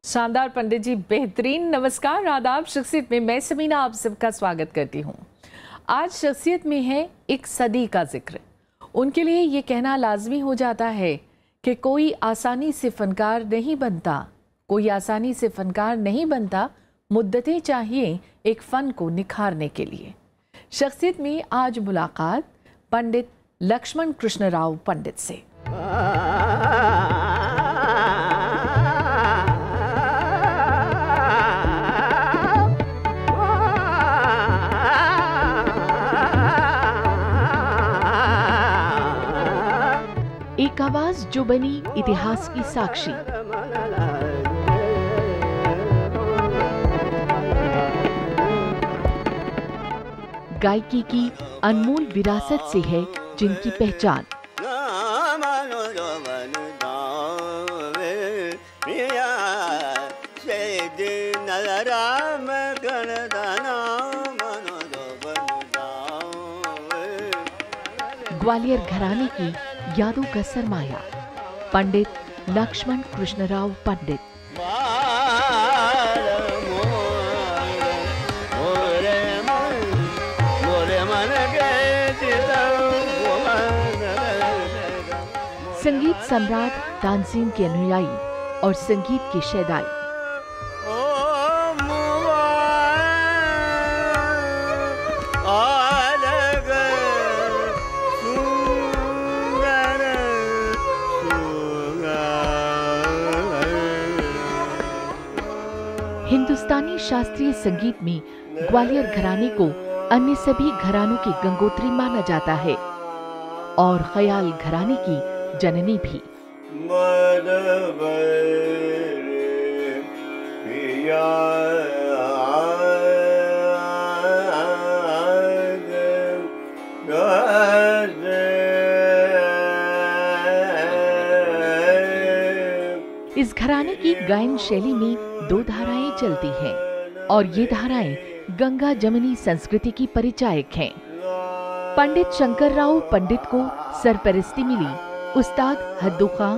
शानदार पंडित जी, बेहतरीन। नमस्कार, आदाब। शख्सियत में मैं समीना आप सबका स्वागत करती हूँ। आज शख्सियत में है एक सदी का जिक्र। उनके लिए ये कहना लाजमी हो जाता है कि कोई आसानी से फनकार नहीं बनता, कोई आसानी से फनकार नहीं बनता, मुद्दतें चाहिए एक फ़न को निखारने के लिए। शख्सियत में आज मुलाकात पंडित लक्ष्मण कृष्णराव पंडित से। एक आवाज जो बनी इतिहास की साक्षी। गायकी की अनमोल विरासत से है जिनकी पहचान। ग्वालियर घराने की यादों का सरमाया पंडित लक्ष्मण कृष्णराव पंडित। संगीत सम्राट तानसेन के अनुयायी और संगीत के शैदाई। हिंदुस्तानी शास्त्रीय संगीत में ग्वालियर घराने को अन्य सभी घरानों की गंगोत्री माना जाता है और ख्याल घराने की जननी भी। इस घराने की गायन शैली में दो धाराएं चलती हैं और ये धाराएं गंगा जमुनी संस्कृति की परिचायक हैं। पंडित शंकरराव पंडित को सरपरस्ती मिली उस्ताद हद्दू खां,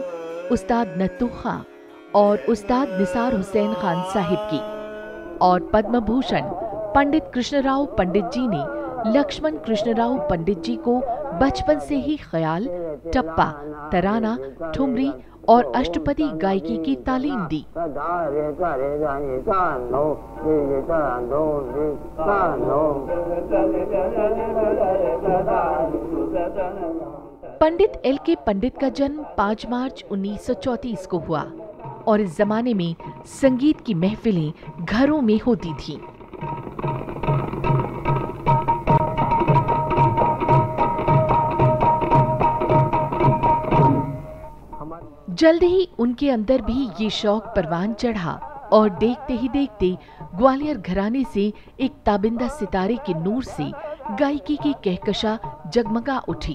उस्ताद नत्थू खां और उस्ताद निसार हुसैन खान साहिब की, और पद्म भूषण पंडित कृष्णराव पंडित जी ने लक्ष्मण कृष्णराव पंडित जी को बचपन से ही ख्याल, टप्पा, तराना, ठुमरी और अष्टपदी गायकी की तालीम दी। पंडित एल के पंडित का जन्म 5 मार्च 1934 को हुआ और इस जमाने में संगीत की महफिलें घरों में होती थीं। जल्द ही उनके अंदर भी ये शौक परवान चढ़ा और देखते ही देखते ग्वालियर घराने से एक ताबिंदा सितारे के नूर से गायकी की कहकशा जगमगा उठी।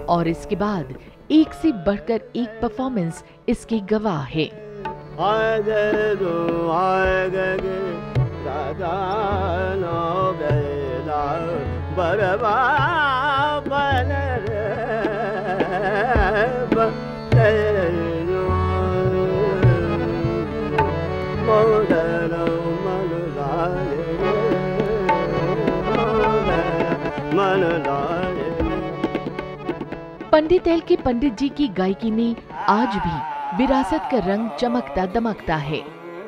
और इसके बाद एक से बढ़कर एक परफॉर्मेंस इसके गवाह है। पंडित एल के पंडित जी की गायकी में आज भी विरासत का रंग चमकता दमकता है।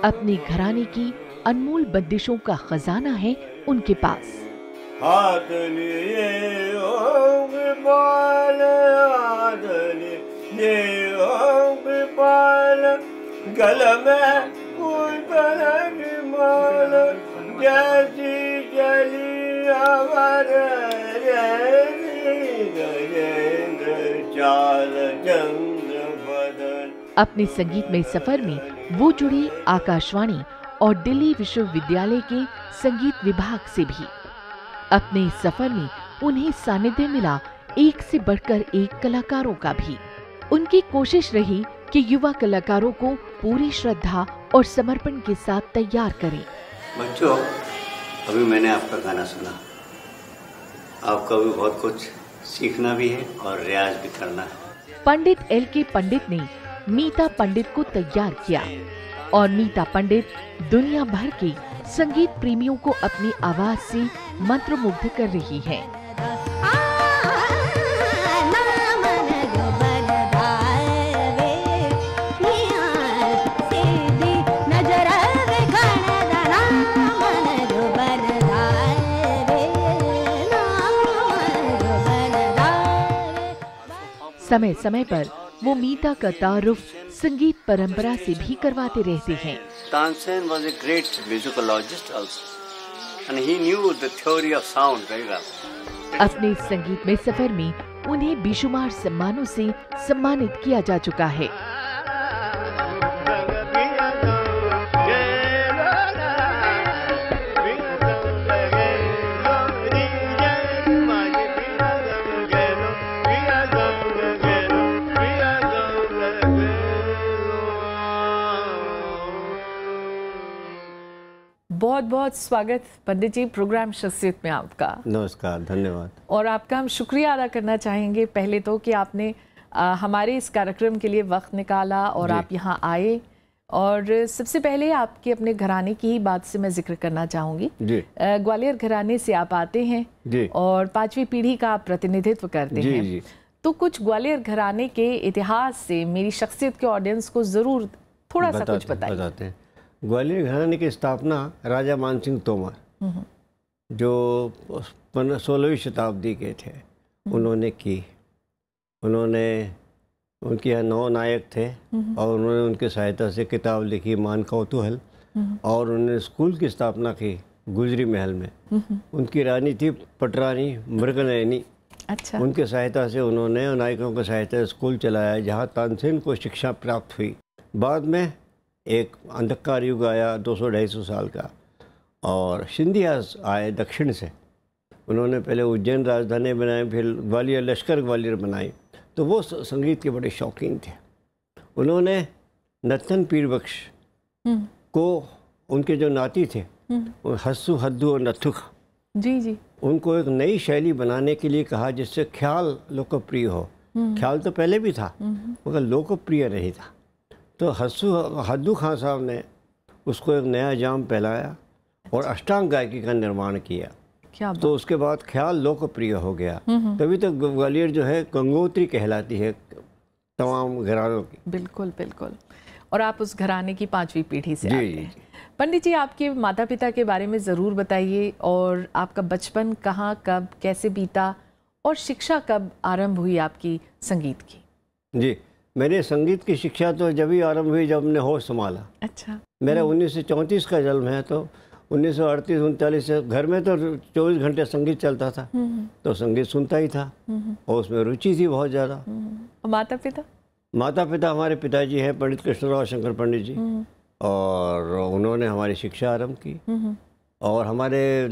अपनी घराने की अनमोल बंदिशों का खजाना है उनके पास। हाथ लिए गल में कोई माल जैसी जली अपने संगीतमय सफर में वो जुड़ी आकाशवाणी और दिल्ली विश्वविद्यालय के संगीत विभाग से भी। अपने इस सफर में उन्हें सानिध्य मिला एक से बढ़कर एक कलाकारों का भी। उनकी कोशिश रही कि युवा कलाकारों को पूरी श्रद्धा और समर्पण के साथ तैयार करें। बच्चों, अभी मैंने आपका गाना सुना, आपका भी बहुत कुछ सीखना भी है और रियाज भी करना है। पंडित LK पंडित ने मीता पंडित को तैयार किया और मीता पंडित दुनिया भर के संगीत प्रेमियों को अपनी आवाज से मंत्रमुग्ध कर रही हैं। समय समय पर वो मीता का तारुफ संगीत परंपरा से भी करवाते रहते हैं। Tansen was a great musicologist also, and he knew the theory of sound very well. अपने संगीतमय सफर में उन्हें बेशुमार सम्मानों से सम्मानित किया जा चुका है। बहुत बहुत स्वागत पंडित जी प्रोग्राम शख्सियत में आपका। नमस्कार, धन्यवाद। और आपका हम शुक्रिया अदा करना चाहेंगे पहले तो कि आपने हमारे इस कार्यक्रम के लिए वक्त निकाला और आप यहाँ आए। और सबसे पहले आपके अपने घराने की ही बात से मैं जिक्र करना चाहूँगी। ग्वालियर घराने से आप आते हैं और 5वीं पीढ़ी का आप प्रतिनिधित्व करते हैं। तो कुछ ग्वालियर घराने के इतिहास से मेरी शख्सियत के ऑडियंस को ज़रूर थोड़ा सा कुछ बताइए। ग्वालियर घराने की स्थापना राजा मानसिंह तोमर, जो 16वीं शताब्दी के थे, उन्होंने की। उन्होंने उनके यहाँ 9 नायक थे और उन्होंने उनकी सहायता से किताब लिखी मान कौतूहल, और उन्होंने स्कूल की स्थापना की गुजरी महल में। उनकी रानी थी पटरानी मृगनयनी। अच्छा। उनके सहायता से उन्होंने नायकों की सहायता से स्कूल चलाया, जहाँ तानसेन को शिक्षा प्राप्त हुई। बाद में एक अंधकार युग आया 200-250 साल का, और सिंधियास आए दक्षिण से। उन्होंने पहले उज्जैन राजधानी बनाई, फिर ग्वालियर लश्कर ग्वालियर बनाई। तो वो संगीत के बड़े शौकीन थे। उन्होंने नत्थन पीर बख्श को, उनके जो नाती थे हस्सू हद्दू और नथुक जी, उनको एक नई शैली बनाने के लिए कहा जिससे ख्याल लोकप्रिय हो। ख्याल तो पहले भी था मगर लोकप्रिय नहीं था। तो हद्दू खान साहब ने उसको एक नया जाम फैलाया और अष्टांग गायकी का निर्माण किया। क्या तो उसके बाद ख्याल लोकप्रिय हो गया। तभी तो ग्वालियर जो है गंगोत्री कहलाती है तमाम घरानों की। बिल्कुल बिल्कुल। और आप उस घराने की 5वीं पीढ़ी से आते हैं। पंडित जी, आपके माता पिता के बारे में ज़रूर बताइए, और आपका बचपन कहाँ, कब, कैसे बीता, और शिक्षा कब आरंभ हुई आपकी संगीत की? जी, मेरे संगीत की शिक्षा तो जब ही आरंभ हुई जब हमने होश संभाला। अच्छा। मेरा 1934 का जन्म है, तो 1938-39 से घर में तो 24 घंटे संगीत चलता था, तो संगीत सुनता ही था और उसमें रुचि थी बहुत ज़्यादा। और माता पिता? माता पिता हमारे पिताजी हैं पंडित कृष्णराव शंकर पंडित जी, और उन्होंने हमारी शिक्षा आरंभ की। और हमारे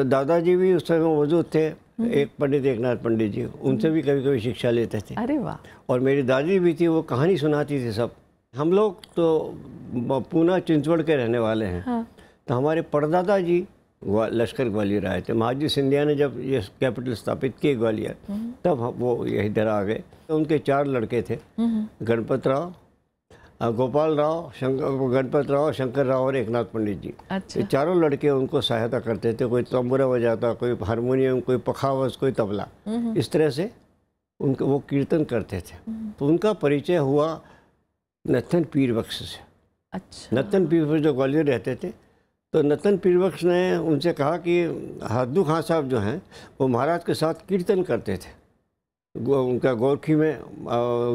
दादाजी भी उस समय मौजूद थे, एक पंडित एकनाथ पंडित जी, उनसे भी कभी कभी शिक्षा लेते थे। अरे वाह। और मेरी दादी भी थी, वो कहानी सुनाती थी सब। हम लोग तो पूना चिंचवड़ के रहने वाले हैं। हाँ। तो हमारे परदादा जी लश्कर ग्वालियर आए थे। महाजी सिंधिया ने जब ये कैपिटल स्थापित की ग्वालियर, तब वो इधर आ गए। तो उनके 4 लड़के थे, गणपत राव, गोपाल राव, गणपत राव, शंकर राव और एकनाथ पंडित जी। अच्छा। ये चारों लड़के उनको सहायता करते थे। कोई तंबूरा बजाता, कोई हारमोनियम, कोई पखावज, कोई तबला, इस तरह से उनको वो कीर्तन करते थे। तो उनका परिचय हुआ नत्थन पीर बख्श से। अच्छा। नत्थन पीर बख्श जो ग्वालियर रहते थे, तो नत्थन पीर बख्श ने उनसे कहा कि हद्दू खान साहब जो हैं वो महाराज के साथ कीर्तन करते थे। उनका गोरखी में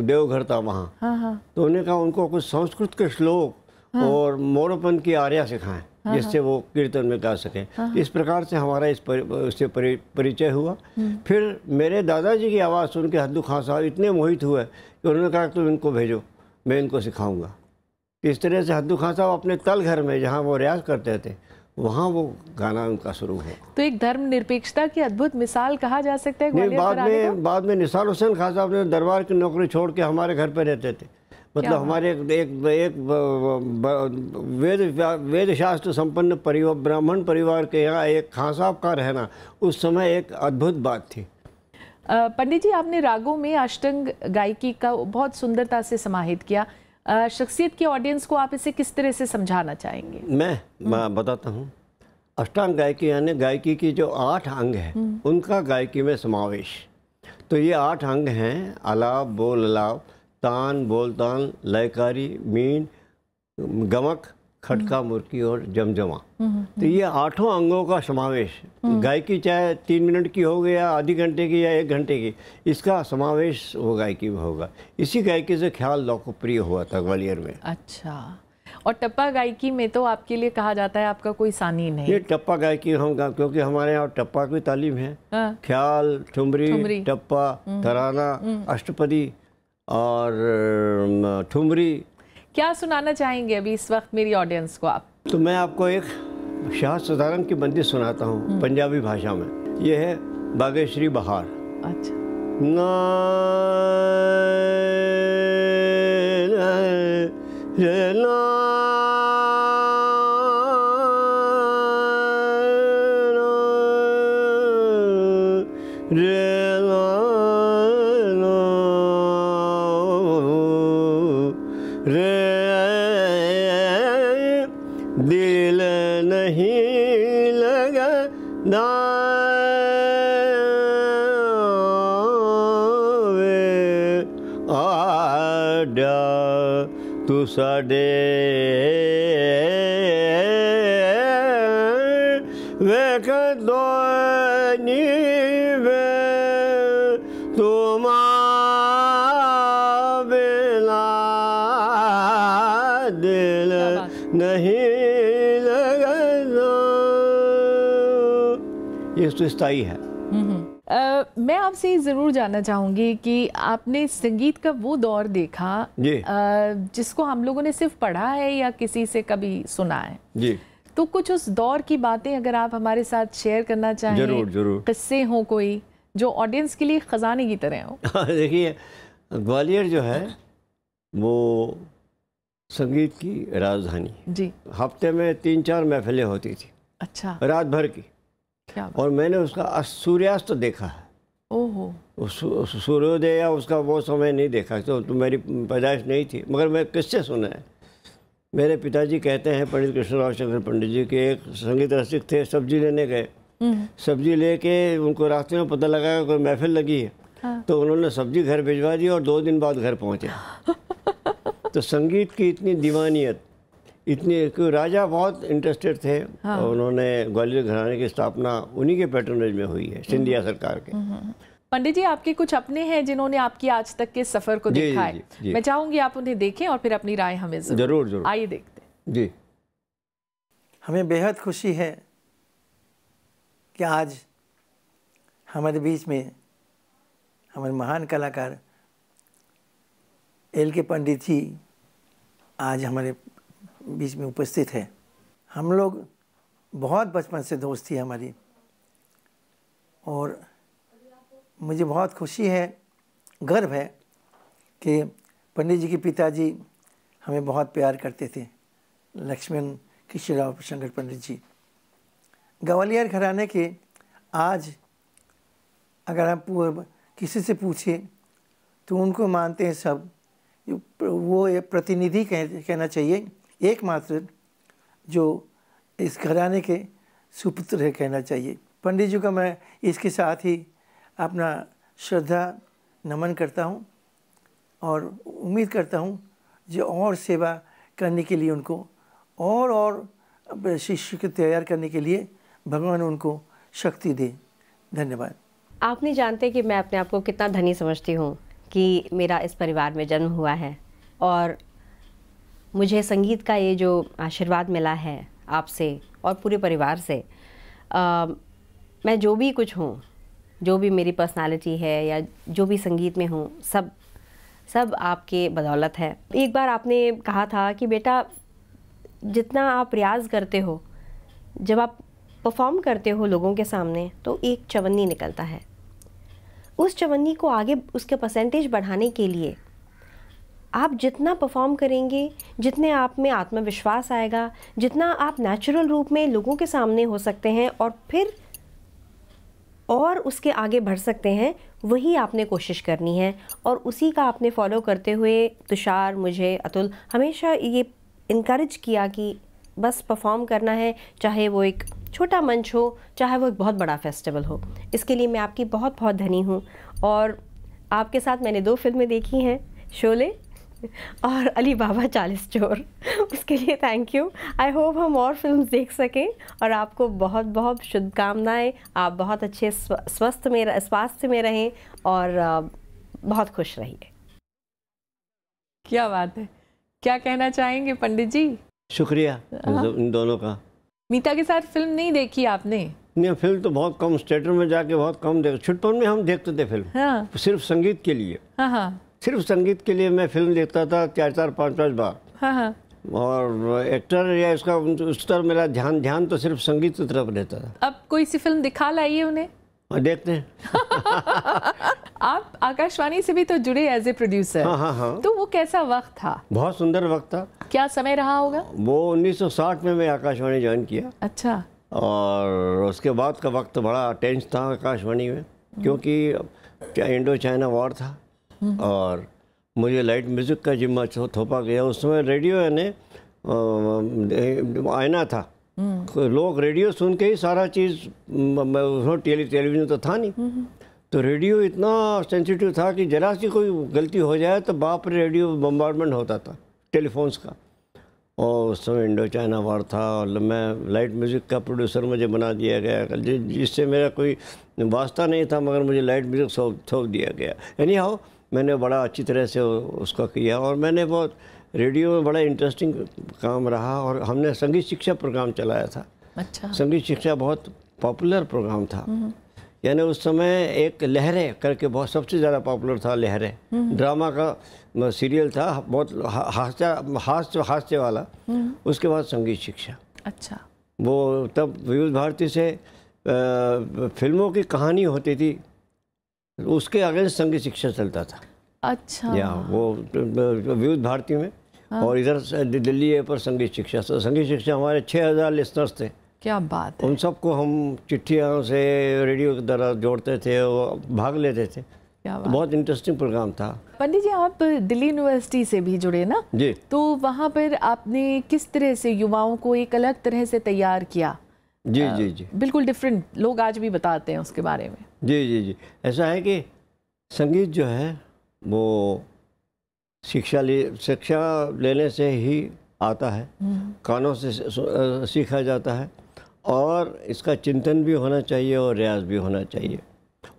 देवघर था वहाँ। हाँ। तो उन्होंने कहा उनको कुछ संस्कृत के श्लोक और मोरपन की आर्या सिखाएं। जिससे वो कीर्तन में गा सकें। इस प्रकार से हमारा उससे परिचय हुआ। फिर मेरे दादाजी की आवाज़ सुन के हद्दू खां साहब इतने मोहित हुए कि उन्होंने कहा तुम इनको भेजो, मैं इनको सिखाऊंगा। इस तरह से हद्दू खां साहब अपने तल घर में जहाँ वो रियाज करते थे वहाँ वो गाना उनका शुरू हुआ। तो एक धर्म निरपेक्षता की अद्भुत मिसाल कहा जा सकता है ग्वालियर घराने को? बाद में निसार हुसैन खान साहब ने दरबार की नौकरी छोड़ के हमारे घर पे रहते थे। मतलब हमारे एक वेद शास्त्र संपन्न ब्राह्मण परिवार के यहाँ एक खान साहब का रहना उस समय एक अद्भुत बात थी। पंडित जी, आपने रागों में अष्टांग गायकी का बहुत सुंदरता से समाहित किया। शख्सियत की ऑडियंस को आप इसे किस तरह से समझाना चाहेंगे? मैं बताता हूँ। अष्टांग गायकी यानी गायकी की जो 8 अंग हैं उनका गायकी में समावेश। तो ये 8 अंग हैं: आलाप, बोल अलाप, तान, बोल तान, लयकारी, मीन, गमक, खटका, मुर्की और जमजमा। तो ये 8 अंगों का समावेश गायकी, चाहे 3 मिनट की हो या आधी घंटे की या 1 घंटे की, इसका समावेश वो गायकी में होगा। इसी गायकी से ख्याल लोकप्रिय हुआ था ग्वालियर में। अच्छा, और टप्पा गायकी में तो आपके लिए कहा जाता है आपका कोई सानी नहीं। ये टप्पा गायकी हम क्योंकि हमारे यहाँ टप्पा की तालीम है। ख्याल, ठुमरी, टप्पा, तराना, अष्टपदी और ठुमरी। क्या सुनाना चाहेंगे अभी इस वक्त मेरी ऑडियंस को आप? तो मैं आपको एक शाह सदारंग की बंदी सुनाता हूँ पंजाबी भाषा में। ये है बागेश्री बहार। अच्छा। दिल नहीं लगना वे आडा तू साडे वेख दो वे तुम बिना दिल नहीं तो स्थायी है। मैं आपसे ज़रूर जानना चाहूँगी कि आपने संगीत का वो दौर देखा जिसको हम लोगों ने सिर्फ पढ़ा है या किसी से कभी सुना है जी। तो कुछ उस दौर की बातें अगर आप हमारे साथ शेयर करना चाहें। जरूर जरूर। किस्से हो कोई जो ऑडियंस के लिए खजाने की तरह हो। देखिए, ग्वालियर जो है वो संगीत की राजधानी जी। हफ्ते में 3-4 महफिलें होती थी। अच्छा। रात भर की। और मैंने उसका सूर्यास्त देखा है। ओहो। सूर्योदय या उसका वो समय नहीं देखा, तो मेरी पैदाइश नहीं थी, मगर मैं किससे सुना है। मेरे पिताजी कहते हैं, पंडित कृष्णराव शंकर पंडित जी, के एक संगीत रसिक थे, सब्जी लेने गए। सब्जी लेके उनको रास्ते में पता लगा कि कोई महफिल लगी है। हाँ। तो उन्होंने सब्जी घर भिजवा दी और 2 दिन बाद घर पहुँचे। तो संगीत की इतनी दीवानियत, इतनी, क्योंकि राजा बहुत इंटरेस्टेड थे। हाँ। और उन्होंने ग्वालियर घराने की स्थापना उन्हीं के पैट्रोनेज में हुई है, सिंधिया सरकार के। पंडित जी, आपके कुछ अपने हैं जिन्होंने आपकी आज तक के सफ़र को देखा है। मैं चाहूँगी आप उन्हें देखें और फिर अपनी राय हमें जरूर जरूर। आइए देखते हैं जी। हमें बेहद खुशी है कि आज हमारे बीच में हमारे महान कलाकार LK पंडित जी आज हमारे बीच में उपस्थित है। हम लोग बहुत बचपन से दोस्ती है हमारी, और मुझे बहुत खुशी है, गर्व है कि पंडित जी के पिताजी हमें बहुत प्यार करते थे, लक्ष्मण कृष्णराव शंकर पंडित जी। ग्वालियर घराने के आज अगर आप किसी से पूछें तो उनको मानते हैं सब, वो एक प्रतिनिधि कहना चाहिए, एकमात्र जो इस घराने के सुपुत्र है कहना चाहिए। पंडित जी का मैं इसके साथ ही अपना श्रद्धा नमन करता हूँ और उम्मीद करता हूँ जो और सेवा करने के लिए उनको और शिष्य को तैयार करने के लिए भगवान उनको शक्ति दे। धन्यवाद। आप नहीं जानते कि मैं अपने आप को कितना धनी समझती हूँ कि मेरा इस परिवार में जन्म हुआ है और मुझे संगीत का ये जो आशीर्वाद मिला है आपसे और पूरे परिवार से। मैं जो भी कुछ हूँ, जो भी मेरी पर्सनालिटी है या जो भी संगीत में हूँ, सब आपके बदौलत है। एक बार आपने कहा था कि बेटा जितना आप रियाज़ करते हो, जब आप परफॉर्म करते हो लोगों के सामने तो एक चवन्नी निकलता है। उस चवन्नी को आगे उसके परसेंटेज बढ़ाने के लिए आप जितना परफॉर्म करेंगे, जितने आप में आत्मविश्वास आएगा, जितना आप नेचुरल रूप में लोगों के सामने हो सकते हैं और फिर और उसके आगे बढ़ सकते हैं, वही आपने कोशिश करनी है। और उसी का आपने फॉलो करते हुए तुषार, मुझे, अतुल हमेशा ये इनकरेज किया कि बस परफॉर्म करना है, चाहे वो एक छोटा मंच हो, चाहे वो एक बहुत बड़ा फेस्टिवल हो। इसके लिए मैं आपकी बहुत बहुत धनी हूँ। और आपके साथ मैंने 2 फिल्में देखी हैं, शोले और अली बाबा 40 चोर। उसके लिए थैंक यू। आई होप हम और फिल्म्स देख सकें। और आपको बहुत बहुत शुभकामनाएं। आप बहुत अच्छे स्वास्थ्य में रहें और बहुत खुश रहिए। क्या बात है, क्या कहना चाहेंगे पंडित जी? शुक्रिया इन दोनों का। मीता के साथ फिल्म नहीं देखी आपने? नहीं, फिल्म तो बहुत कम, थिएटर में जाके बहुत कम देख, छुट्टियों में हम देखते थे फिल्म। हाँ। सिर्फ संगीत के लिए। हाँ। सिर्फ संगीत के लिए मैं फिल्म देखता था 4-4, 5-5 बार। हाँ। और एक्टर या इसका उस तरफ मेरा ध्यान तो सिर्फ संगीत की तरफ रहता था। अब कोई सी फिल्म दिखा लाइए उन्हें। देखते हैं। आप आकाशवाणी से भी तो जुड़े एज ए प्रोड्यूसर। हाँ। तो वो कैसा वक्त था? बहुत सुंदर वक्त था। क्या समय रहा होगा? वो 1960 में मैं आकाशवाणी ज्वाइन किया। अच्छा। और उसके बाद का वक्त बड़ा टेंस था आकाशवाणी में, क्योंकि इंडो चाइना वॉर था और मुझे लाइट म्यूज़िक का जिम्मा थोपा गया। उस समय रेडियो ने आईना था, लोग रेडियो सुन के ही सारा चीज़, टेलीविज़न तो था नहीं, तो रेडियो इतना सेंसिटिव था कि जरा सी कोई गलती हो जाए तो बाप रे, रेडियो बम्बार्डमेंट होता था टेलीफोन्स का। और उस समय इंडो चाइना वॉर था और मैं लाइट म्यूज़िक का प्रोड्यूसर मुझे बना दिया गया, जिससे मेरा कोई वास्ता नहीं था, मगर मुझे लाइट म्यूज़िक थोप दिया गया। एनी हाउ मैंने बड़ा अच्छी तरह से उसका किया और मैंने बहुत रेडियो में बड़ा इंटरेस्टिंग काम रहा। और हमने संगीत शिक्षा प्रोग्राम चलाया था। अच्छा। संगीत शिक्षा बहुत पॉपुलर प्रोग्राम था। यानी उस समय एक लहरें करके बहुत सबसे ज़्यादा पॉपुलर था। लहरें ड्रामा का सीरियल था, बहुत हास्य वाला। उसके बाद संगीत शिक्षा। अच्छा। वो तब विविध भारती से फिल्मों की कहानी होती थी, उसके अगेंस्ट संगीत शिक्षा चलता था। अच्छा। या वो विविध भारती में। हाँ। और इधर दिल्ली पर संगीत शिक्षा। संगीत शिक्षा हमारे 6000 लिसनर्स थे। क्या बात है। उन सबको हम चिट्ठियों से रेडियो के द्वारा जोड़ते थे और भाग लेते थे। क्या बात। बहुत इंटरेस्टिंग प्रोग्राम था। पंडित जी, आप दिल्ली यूनिवर्सिटी से भी जुड़े ना? जी। तो वहाँ पर आपने किस तरह से युवाओं को एक अलग तरह से तैयार किया? जी। बिल्कुल डिफरेंट, लोग आज भी बताते हैं उसके बारे में। जी। ऐसा है कि संगीत जो है वो शिक्षा लेने से ही आता है, कानों से सीखा जाता है और इसका चिंतन भी होना चाहिए और रियाज भी होना चाहिए।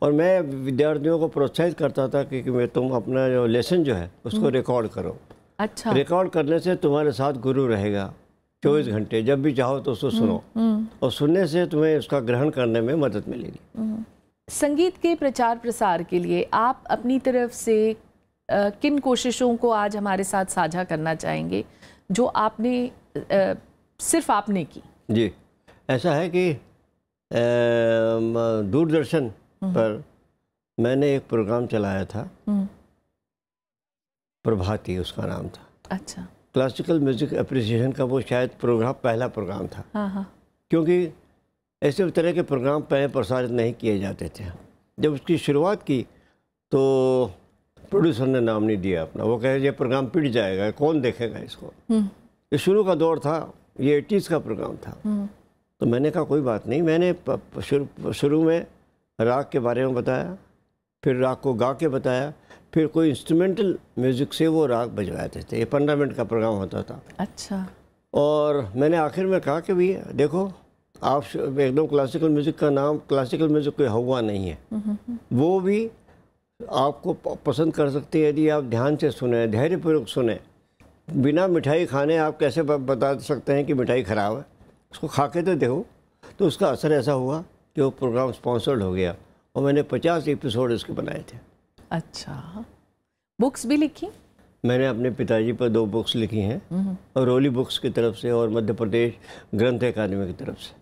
और मैं विद्यार्थियों को प्रोत्साहित करता था कि तुम अपना जो लेसन जो है उसको रिकॉर्ड करो। अच्छा। रिकॉर्ड करने से तुम्हारे साथ गुरु रहेगा 24 घंटे, जब भी चाहो तो उसको सुनो और सुनने से तुम्हें उसका ग्रहण करने में मदद मिलेगी। संगीत के प्रचार प्रसार के लिए आप अपनी तरफ से किन कोशिशों को आज हमारे साथ साझा करना चाहेंगे जो आपने सिर्फ आपने की? जी, ऐसा है कि दूरदर्शन पर मैंने एक प्रोग्राम चलाया था, प्रभाती उसका नाम था। अच्छा। क्लासिकल म्यूजिक एप्रिसिएशन का वो शायद पहला प्रोग्राम था। हाँ। क्योंकि ऐसे तरह के प्रोग्राम पहले प्रसारित नहीं किए जाते थे। जब उसकी शुरुआत की तो प्रोड्यूसर ने नाम नहीं दिया अपना, वो कहे ये प्रोग्राम पिट जाएगा, कौन देखेगा इसको। ये शुरू का दौर था, ये 80s का प्रोग्राम था। तो मैंने कहा कोई बात नहीं। मैंने शुरू में राग के बारे में बताया, फिर राग को गा के बताया, फिर कोई इंस्ट्रूमेंटल म्यूज़िक से वो राग बजवाते थे। ये 15 मिनट का प्रोग्राम होता था। अच्छा। और मैंने आखिर में कहा कि भैया देखो, आप एकदम क्लासिकल म्यूज़िक का नाम क्लासिकल म्यूज़िक कोई हुआ नहीं है, वो भी आपको पसंद कर सकते हैं यदि आप ध्यान से सुने, धैर्यपूर्वक सुने। बिना मिठाई खाने आप कैसे बता सकते हैं कि मिठाई ख़राब है? उसको खा के तो देखो। तो उसका असर ऐसा हुआ कि वो प्रोग्राम स्पॉन्सर्ड हो गया और मैंने 50 एपिसोड उसके बनाए थे। अच्छा, बुक्स भी लिखी? मैंने अपने पिताजी पर 2 बुक्स लिखी हैं और रोली बुक्स की तरफ से और मध्य प्रदेश ग्रंथ अकादमी की तरफ से।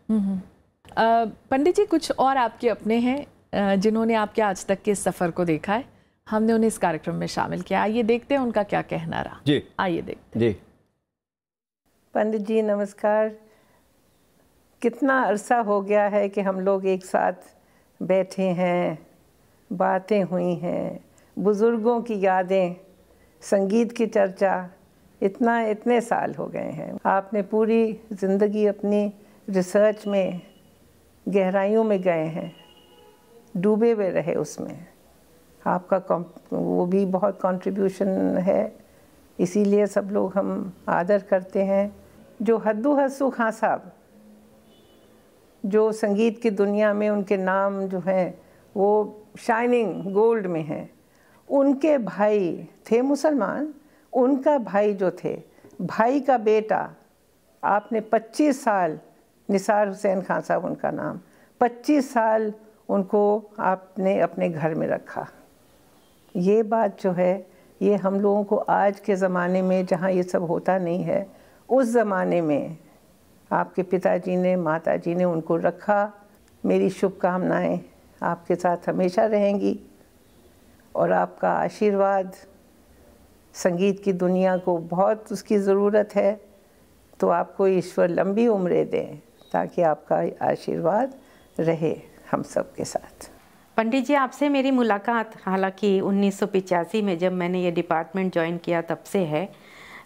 पंडित जी, कुछ और आपके अपने हैं जिन्होंने आपके आज तक के सफ़र को देखा है, हमने उन्हें इस कार्यक्रम में शामिल किया। आइए देखते हैं उनका क्या कहना रहा। जी आइए देखते जी। पंडित जी नमस्कार। कितना अरसा हो गया है कि हम लोग एक साथ बैठे हैं, बातें हुई हैं, बुज़ुर्गों की यादें, संगीत की चर्चा, इतने साल हो गए हैं। आपने पूरी ज़िंदगी अपनी रिसर्च में गहराइयों में गए हैं, डूबे हुए रहे उसमें। आपका वो भी बहुत कंट्रीब्यूशन है, इसीलिए सब लोग हम आदर करते हैं। जो हद्दू हस्सू खां साहब, जो संगीत की दुनिया में उनके नाम जो हैं वो शाइनिंग गोल्ड में हैं। उनके भाई थे मुसलमान, उनका भाई जो थे, भाई का बेटा, आपने 25 साल, निसार हुसैन खान साहब उनका नाम, 25 साल उनको आपने अपने घर में रखा। ये बात जो है ये हम लोगों को आज के ज़माने में जहाँ ये सब होता नहीं है, उस ज़माने में आपके पिताजी ने, माताजी ने उनको रखा। मेरी शुभकामनाएं आपके साथ हमेशा रहेंगी और आपका आशीर्वाद, संगीत की दुनिया को बहुत उसकी ज़रूरत है, तो आपको ईश्वर लंबी उम्रें दें ताकि आपका आशीर्वाद रहे हम सब के साथ। पंडित जी, आपसे मेरी मुलाकात हालांकि 1985 में जब मैंने ये डिपार्टमेंट ज्वाइन किया तब से है,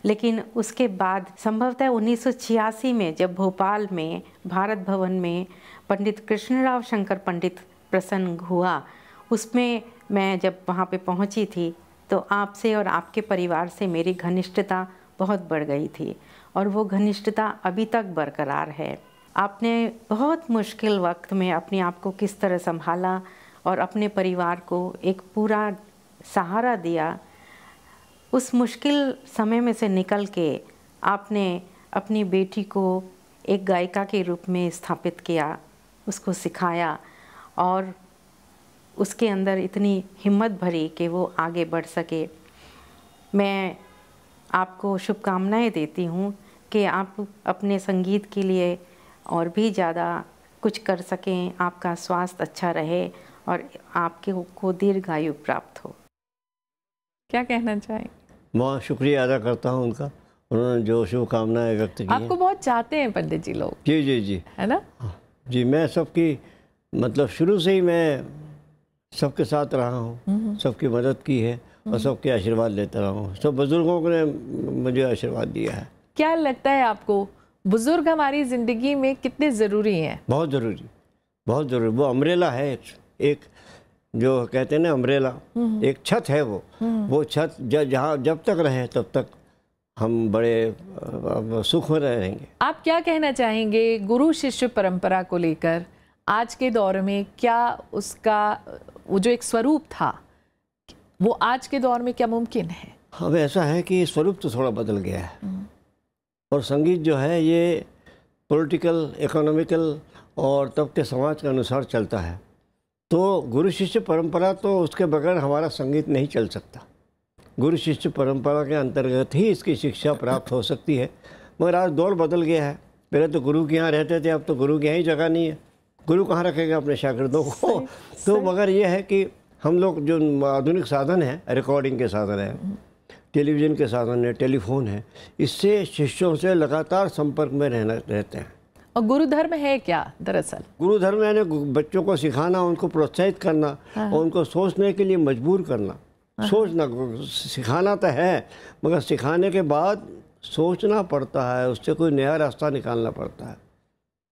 लेकिन उसके बाद संभवतः 1986 में जब भोपाल में भारत भवन में पंडित कृष्णराव शंकर पंडित प्रसंग हुआ, उसमें मैं जब वहाँ पे पहुँची थी तो आपसे और आपके परिवार से मेरी घनिष्ठता बहुत बढ़ गई थी और वो घनिष्ठता अभी तक बरकरार है। आपने बहुत मुश्किल वक्त में अपने आप को किस तरह संभाला और अपने परिवार को एक पूरा सहारा दिया। उस मुश्किल समय में से निकल के आपने अपनी बेटी को एक गायिका के रूप में स्थापित किया, उसको सिखाया और उसके अंदर इतनी हिम्मत भरी कि वो आगे बढ़ सके। मैं आपको शुभकामनाएं देती हूँ कि आप अपने संगीत के लिए और भी ज़्यादा कुछ कर सकें, आपका स्वास्थ्य अच्छा रहे और आपके को दीर्घायु प्राप्त हो। क्या कहना चाहें? मैं शुक्रिया अदा करता हूँ उनका, उन्होंने जो शुभकामनाएं व्यक्त की। आपको बहुत चाहते हैं पंडित जी लोग। जी जी जी, है ना? जी, मैं सबकी मतलब शुरू से ही मैं सबके साथ रहा हूँ, सबकी मदद की है और सबके आशीर्वाद लेता रहा हूँ। सब बुज़ुर्गों ने मुझे आशीर्वाद दिया है। क्या लगता है आपको, बुज़ुर्ग हमारी ज़िंदगी में कितने ज़रूरी हैं? बहुत ज़रूरी, बहुत ज़रूरी। वो अम्ब्रेला है, एक जो कहते हैं ना अम्ब्रेला, एक छत है वो छत जहाँ जब तक रहे तब तक हम बड़े सुख में रहेंगे। आप क्या कहना चाहेंगे गुरु शिष्य परंपरा को लेकर? आज के दौर में क्या उसका वो जो एक स्वरूप था वो आज के दौर में क्या मुमकिन है? अब ऐसा है कि स्वरूप तो थोड़ा बदल गया है और संगीत जो है ये पॉलिटिकल, इकोनॉमिकल और तब के समाज के अनुसार चलता है। तो गुरु शिष्य परंपरा तो उसके बगैर हमारा संगीत नहीं चल सकता। गुरु शिष्य परंपरा के अंतर्गत ही इसकी शिक्षा प्राप्त हो सकती है। मगर आज दौर बदल गया है। पहले तो गुरु के यहाँ रहते थे, अब तो गुरु के यहाँ ही जगह नहीं है। गुरु कहाँ रखेगा अपने शागिर्दों को? तो मगर ये है कि हम लोग जो आधुनिक साधन है, रिकॉर्डिंग के साधन है, टेलीविज़न के साधन है, टेलीफोन है, इससे शिष्यों से लगातार संपर्क में रहते हैं। और गुरु धर्म है क्या दरअसल? गुरु धर्म यानी बच्चों को सिखाना, उनको प्रोत्साहित करना और उनको सोचने के लिए मजबूर करना। सोचना, सिखाना तो है मगर सिखाने के बाद सोचना पड़ता है, उससे कोई नया रास्ता निकालना पड़ता है,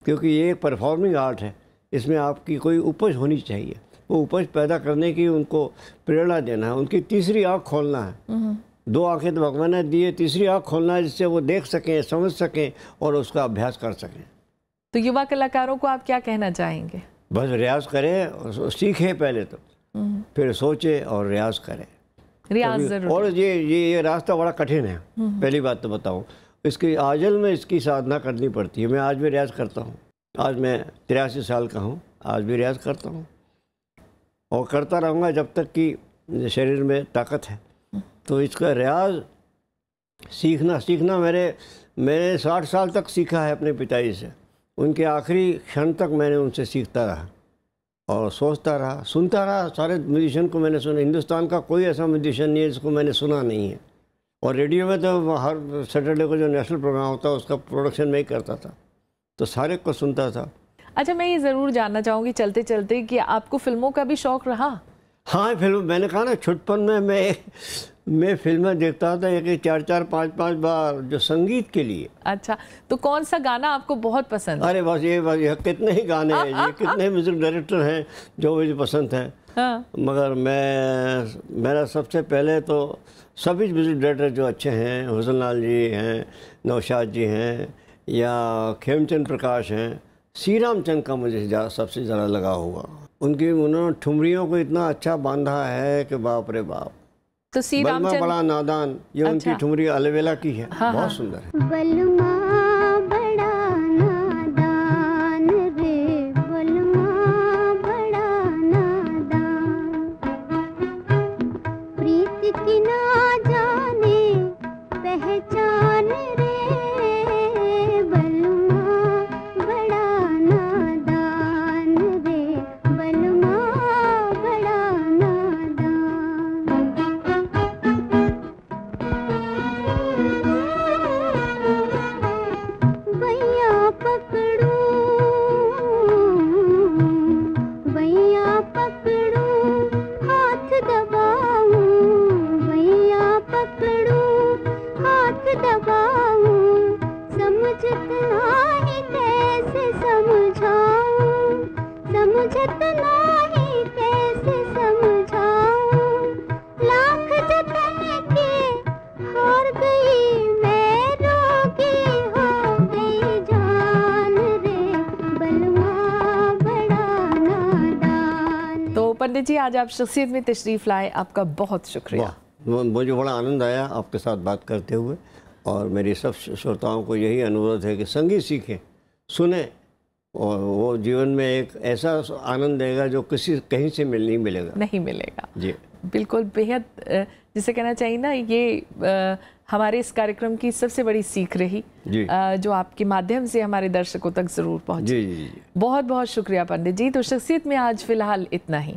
क्योंकि ये एक परफॉर्मिंग आर्ट है। इसमें आपकी कोई उपज होनी चाहिए। वो उपज पैदा करने की उनको प्रेरणा देना है, उनकी तीसरी आँख खोलना है। 2 आँखें तो भगवान ने दी है, तीसरी आँख खोलना है जिससे वो देख सकें, समझ सकें और उसका अभ्यास कर सकें। तो युवा कलाकारों को आप क्या कहना चाहेंगे? बस रियाज करें और सीखें पहले तो, फिर सोचें और रियाज करें। रियाज जरूर। और ये रास्ता बड़ा कठिन है, पहली बात तो बताऊं। इसकी आजल में इसकी साधना करनी पड़ती है। मैं आज भी रियाज करता हूँ, आज मैं 83 साल का हूँ, आज भी रियाज करता हूँ और करता रहूँगा जब तक कि शरीर में ताकत है। तो इसका रियाज सीखना मैंने 60 साल तक सीखा है अपने पिताजी से। उनके आखिरी क्षण तक मैंने उनसे सीखता रहा और सोचता रहा, सुनता रहा। सारे म्यूजिशियन को मैंने सुना, हिंदुस्तान का कोई ऐसा म्यूजिशियन नहीं है जिसको मैंने सुना नहीं है। और रेडियो में तो हर सैटरडे को जो नेशनल प्रोग्राम होता है उसका प्रोडक्शन मैं ही करता था, तो सारे को सुनता था। अच्छा, मैं ये ज़रूर जानना चाहूँगी चलते चलते कि आपको फिल्मों का भी शौक़ रहा? हाँ, फिल्म मैंने कहा ना, छुटपन में मैं फिल्में देखता था एक 4-4, 5-5 बार, जो संगीत के लिए। अच्छा, तो कौन सा गाना आपको बहुत पसंद है? अरे बस ये कितने ही गाने हैं, ये कितने म्यूजिक डायरेक्टर हैं जो मुझे पसंद हैं। हाँ। मगर मेरा सबसे पहले तो सभी म्यूजिक डायरेक्टर जो अच्छे हैं, हुसन लाल जी हैं, नौशाद जी हैं, या खेमचंद प्रकाश हैं, श्री रामचंद्र का मुझे सबसे ज़्यादा लगा हुआ। उन्होंने ठुमरियों को इतना अच्छा बांधा है कि बाप रे बाप। तो श्री रामचंद्र बड़ा नादान, ये अच्छा। उनकी ठुमरी अलवेला की है। हाँ, बहुत हाँ। सुंदर है। बलमा बड़ा नादान रे, बलमा बड़ा नादान, प्रीत की ना जाने पहचान रे, बलमा बड़ा नादान रे, बलमा बड़ा नादान। भैया पकड़ूं, भैया पकड़ूं, हाथ दबाऊं, भैया पकड़ूं, हाथ दबाऊं, समझत नाही कैसे समझाऊं, समझत नाही कैसे समझाऊं, लाख जतन के हार गई मैं, रोगी हो गई जान रे, बलवा बड़ा नादान। तो पंडित जी, आज आप शख्सियत में तशरीफ़ लाए, आपका बहुत शुक्रिया। मुझे बड़ा आनंद आया आपके साथ बात करते हुए, और मेरी सब श्रोताओं को यही अनुरोध है कि संगीत सीखें, सुने, और वो जीवन में एक ऐसा आनंद देगा जो कहीं से नहीं मिलेगा। नहीं मिलेगा जी, बिल्कुल। बेहद जिसे कहना चाहिए ना, ये हमारे इस कार्यक्रम की सबसे बड़ी सीख रही, जो आपके माध्यम से हमारे दर्शकों तक ज़रूर पहुंची। जी जी जी। बहुत बहुत शुक्रिया पंडित जी। तो शख्सियत में आज फ़िलहाल इतना ही।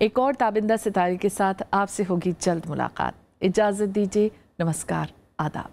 एक और ताबिंदा सितारे के साथ आपसे होगी जल्द मुलाकात। इजाज़त दीजिए, नमस्कार, आदाब।